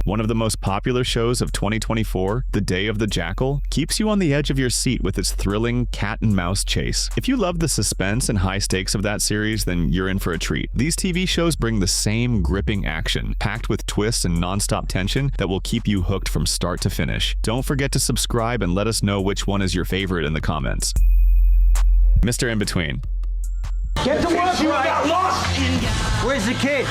One of the most popular shows of 2024, The Day of the Jackal, keeps you on the edge of your seat with its thrilling cat-and-mouse chase. If you love the suspense and high stakes of that series, then you're in for a treat. These TV shows bring the same gripping action, packed with twists and non-stop tension that will keep you hooked from start to finish. Don't forget to subscribe and let us know which one is your favorite in the comments. Mr. In-Between. Get to work, you got lost! Where's the kid?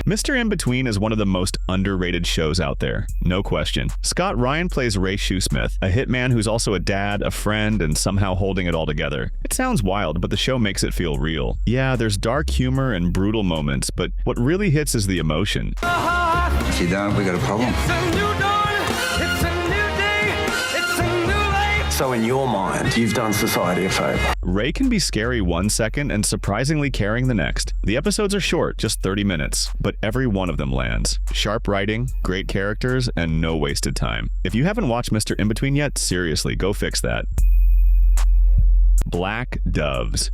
Mr. In-Between is one of the most underrated shows out there, no question. Scott Ryan plays Ray Shoesmith, a hitman who's also a dad, a friend, and somehow holding it all together. It sounds wild, but the show makes it feel real. Yeah, there's dark humor and brutal moments, but what really hits is the emotion. Sit down, we got a problem. It's a new dawn, it's a new day, it's a new life. So in your mind, you've done society a favor. Ray can be scary one second and surprisingly caring the next. The episodes are short, just 30 minutes, but every one of them lands. Sharp writing, great characters, and no wasted time. If you haven't watched Mr. In-Between yet, seriously, go fix that. Black Doves.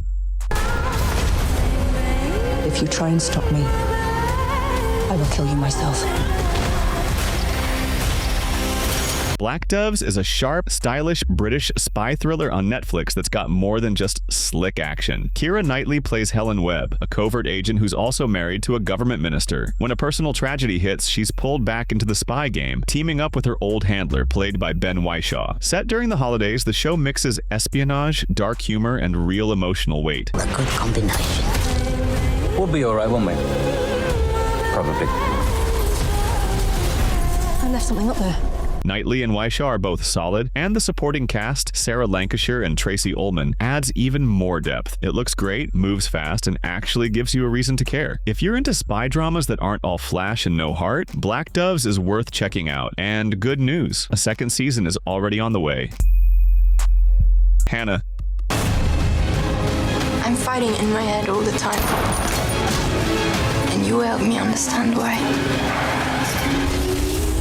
If you try and stop me, I will kill you myself. Black Doves is a sharp, stylish British spy thriller on Netflix that's got more than just slick action. Keira Knightley plays Helen Webb, a covert agent who's also married to a government minister. When a personal tragedy hits, she's pulled back into the spy game, teaming up with her old handler, played by Ben Whishaw. Set during the holidays, the show mixes espionage, dark humor, and real emotional weight. A good combination. We'll be all right, won't we? Probably. I left something up there. Knightley and Whishaw are both solid, and the supporting cast, Sarah Lancashire and Tracy Ullman, adds even more depth. It looks great, moves fast, and actually gives you a reason to care. If you're into spy dramas that aren't all flash and no heart, Black Doves is worth checking out. And good news, a second season is already on the way. Hannah. I'm fighting in my head all the time. And you help me understand why.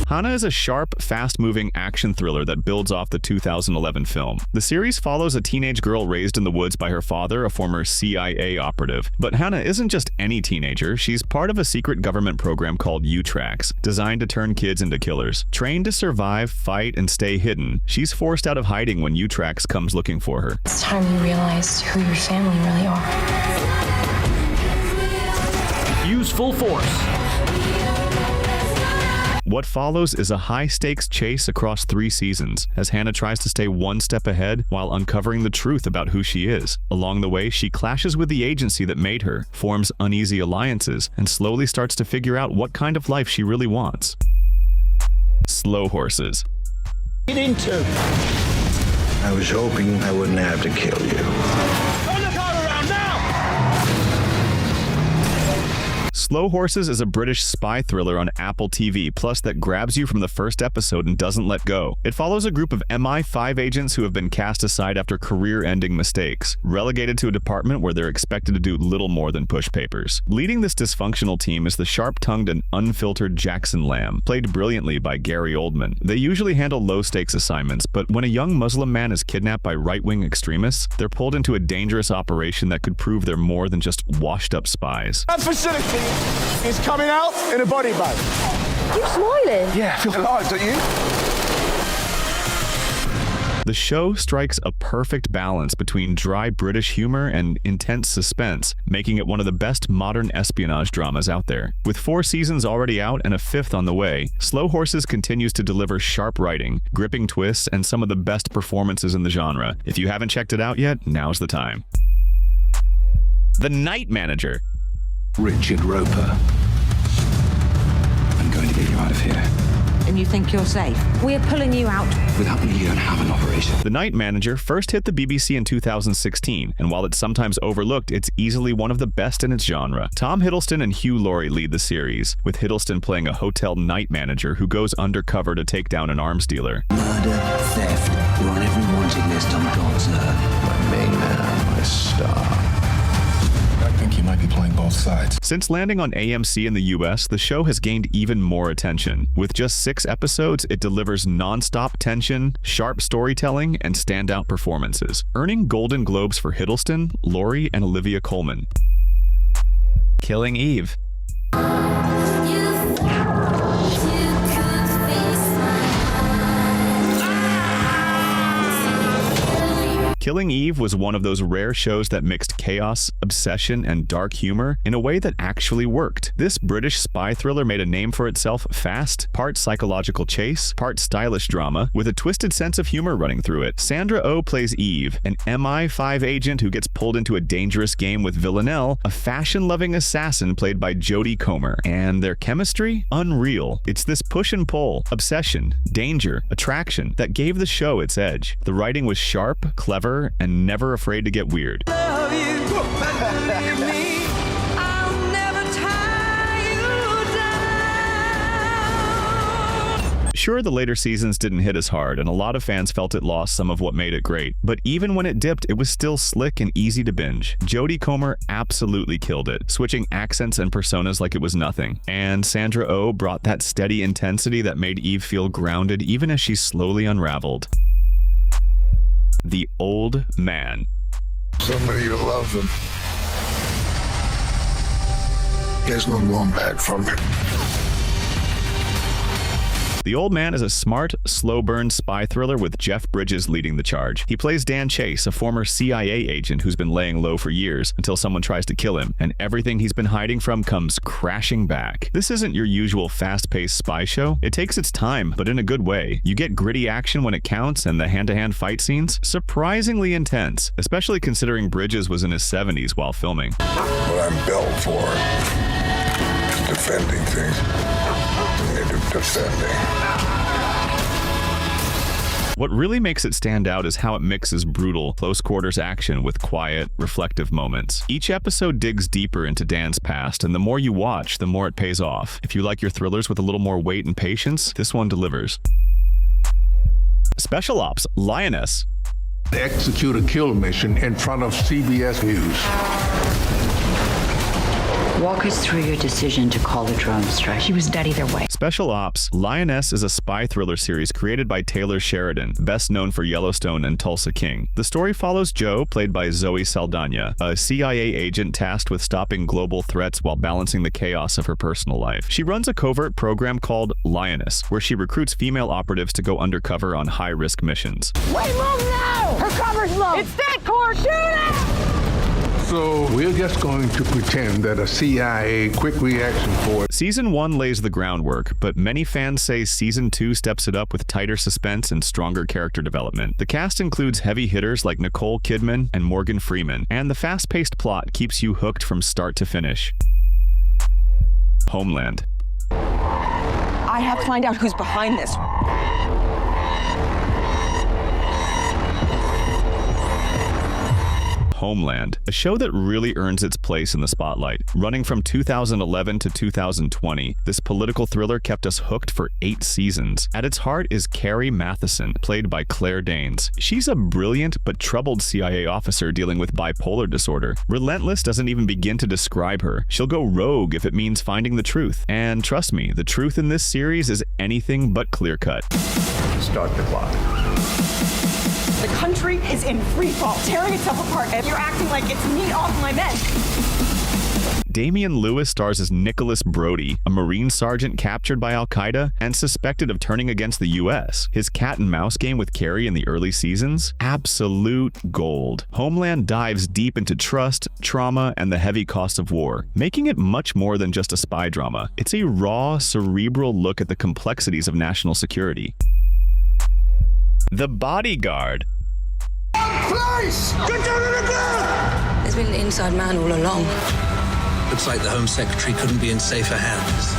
Hannah is a sharp, fast-moving action thriller that builds off the 2011 film. The series follows a teenage girl raised in the woods by her father, a former CIA operative. But Hannah isn't just any teenager, she's part of a secret government program called U-Tracks, designed to turn kids into killers. Trained to survive, fight, and stay hidden, she's forced out of hiding when U-Tracks comes looking for her. It's time you realized who your family really are. Use full force. What follows is a high-stakes chase across 3 seasons, as Hannah tries to stay one step ahead while uncovering the truth about who she is. Along the way, she clashes with the agency that made her, forms uneasy alliances, and slowly starts to figure out what kind of life she really wants. Slow Horses. Get into. I was hoping I wouldn't have to kill you. Turn the car around now! Slow Horses is a British spy thriller on Apple TV Plus that grabs you from the first episode and doesn't let go. It follows a group of MI5 agents who have been cast aside after career-ending mistakes, relegated to a department where they're expected to do little more than push papers. Leading this dysfunctional team is the sharp-tongued and unfiltered Jackson Lamb, played brilliantly by Gary Oldman. They usually handle low-stakes assignments, but when a young Muslim man is kidnapped by right-wing extremists, they're pulled into a dangerous operation that could prove they're more than just washed-up spies. That facility is coming out in a body bag. You smiling? Yeah, I feel alive, don't you? The show strikes a perfect balance between dry British humor and intense suspense, making it one of the best modern espionage dramas out there. With 4 seasons already out and a 5th on the way, Slow Horses continues to deliver sharp writing, gripping twists, and some of the best performances in the genre. If you haven't checked it out yet, now's the time. The Night Manager. Richard Roper. I'm going to get you out of here. And you think you're safe? We're pulling you out. Without me, you don't have an operation. The Night Manager first hit the BBC in 2016, and while it's sometimes overlooked, it's easily one of the best in its genre. Tom Hiddleston and Hugh Laurie lead the series, with Hiddleston playing a hotel night manager who goes undercover to take down an arms dealer. Murder, theft, you're on every wanted list on God's earth. My main man, my star. I think you might be playing both sides. Since landing on AMC in the US, the show has gained even more attention. With just 6 episodes, it delivers non-stop tension, sharp storytelling, and standout performances, earning Golden Globes for Hiddleston, Laurie, and Olivia Colman. Killing Eve. Killing Eve was one of those rare shows that mixed chaos, obsession, and dark humor in a way that actually worked. This British spy thriller made a name for itself fast, part psychological chase, part stylish drama, with a twisted sense of humor running through it. Sandra Oh plays Eve, an MI5 agent who gets pulled into a dangerous game with Villanelle, a fashion-loving assassin played by Jodie Comer. And their chemistry? Unreal. It's this push and pull, obsession, danger, attraction that gave the show its edge. The writing was sharp, clever, and never afraid to get weird. Love you, but believe me, I'll never tie you down. Sure, the later seasons didn't hit as hard, and a lot of fans felt it lost some of what made it great. But even when it dipped, it was still slick and easy to binge. Jodie Comer absolutely killed it, switching accents and personas like it was nothing. And Sandra Oh brought that steady intensity that made Eve feel grounded even as she slowly unraveled. The Old Man. Somebody who loves him. There's no going back from it. The Old Man is a smart, slow-burn spy thriller with Jeff Bridges leading the charge. He plays Dan Chase, a former CIA agent who's been laying low for years until someone tries to kill him, and everything he's been hiding from comes crashing back. This isn't your usual fast-paced spy show. It takes its time, but in a good way. You get gritty action when it counts, and the hand-to-hand fight scenes? Surprisingly intense, especially considering Bridges was in his 70s while filming. What I'm built for is defending things. Defending. What really makes it stand out is how it mixes brutal, close-quarters action with quiet, reflective moments. Each episode digs deeper into Dan's past, and the more you watch, the more it pays off. If you like your thrillers with a little more weight and patience, this one delivers. Special Ops: Lioness. Execute a kill mission in front of CBS News. Walk us through your decision to call a drone strike. She was dead either way. Special Ops: Lioness is a spy thriller series created by Taylor Sheridan, best known for Yellowstone and Tulsa King. The story follows Jo, played by Zoe Saldana, a CIA agent tasked with stopping global threats while balancing the chaos of her personal life. She runs a covert program called Lioness, where she recruits female operatives to go undercover on high-risk missions. Wait, move now! Her cover's low! It's that core! Shoot it! So we're just going to pretend that a CIA quick reaction force. Season 1 lays the groundwork, but many fans say Season 2 steps it up with tighter suspense and stronger character development. The cast includes heavy hitters like Nicole Kidman and Morgan Freeman, and the fast-paced plot keeps you hooked from start to finish. Homeland. I have to find out who's behind this. Homeland, a show that really earns its place in the spotlight. Running from 2011 to 2020, this political thriller kept us hooked for 8 seasons. At its heart is Carrie Matheson, played by Claire Danes. She's a brilliant but troubled CIA officer dealing with bipolar disorder. Relentless doesn't even begin to describe her. She'll go rogue if it means finding the truth. And trust me, the truth in this series is anything but clear-cut. Start the clock. The country is in free fall, tearing itself apart, and you're acting like it's me off my men. Damian Lewis stars as Nicholas Brody, a Marine sergeant captured by Al-Qaeda and suspected of turning against the U.S. His cat-and-mouse game with Carrie in the early seasons? Absolute gold. Homeland dives deep into trust, trauma, and the heavy cost of war, making it much more than just a spy drama. It's a raw, cerebral look at the complexities of national security. The Bodyguard. Place! Get down to the ground! There's been an inside man all along. Looks like the Home Secretary couldn't be in safer hands.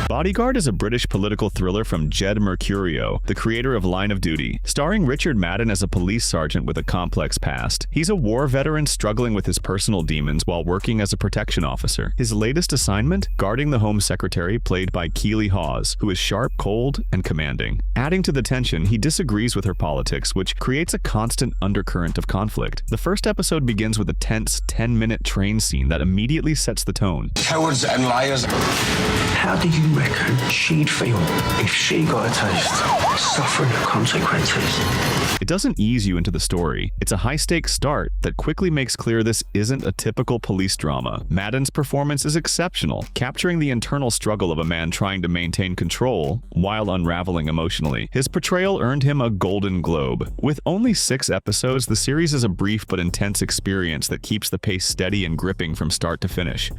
Bodyguard is a British political thriller from Jed Mercurio, the creator of Line of Duty, starring Richard Madden as a police sergeant with a complex past. He's a war veteran struggling with his personal demons while working as a protection officer. His latest assignment? Guarding the Home Secretary, played by Keely Hawes, who is sharp, cold, and commanding. Adding to the tension, he disagrees with her politics, which creates a constant undercurrent of conflict. The first episode begins with a tense 10-minute train scene that immediately sets the tone. Cowards and liars. How do you reckon she'd feel if she got a taste of suffering the consequences? It doesn't ease you into the story. It's a high-stakes start that quickly makes clear this isn't a typical police drama. Madden's performance is exceptional, capturing the internal struggle of a man trying to maintain control while unraveling emotionally. His portrayal earned him a Golden Globe. With only 6 episodes, the series is a brief but intense experience that keeps the pace steady and gripping from start to finish.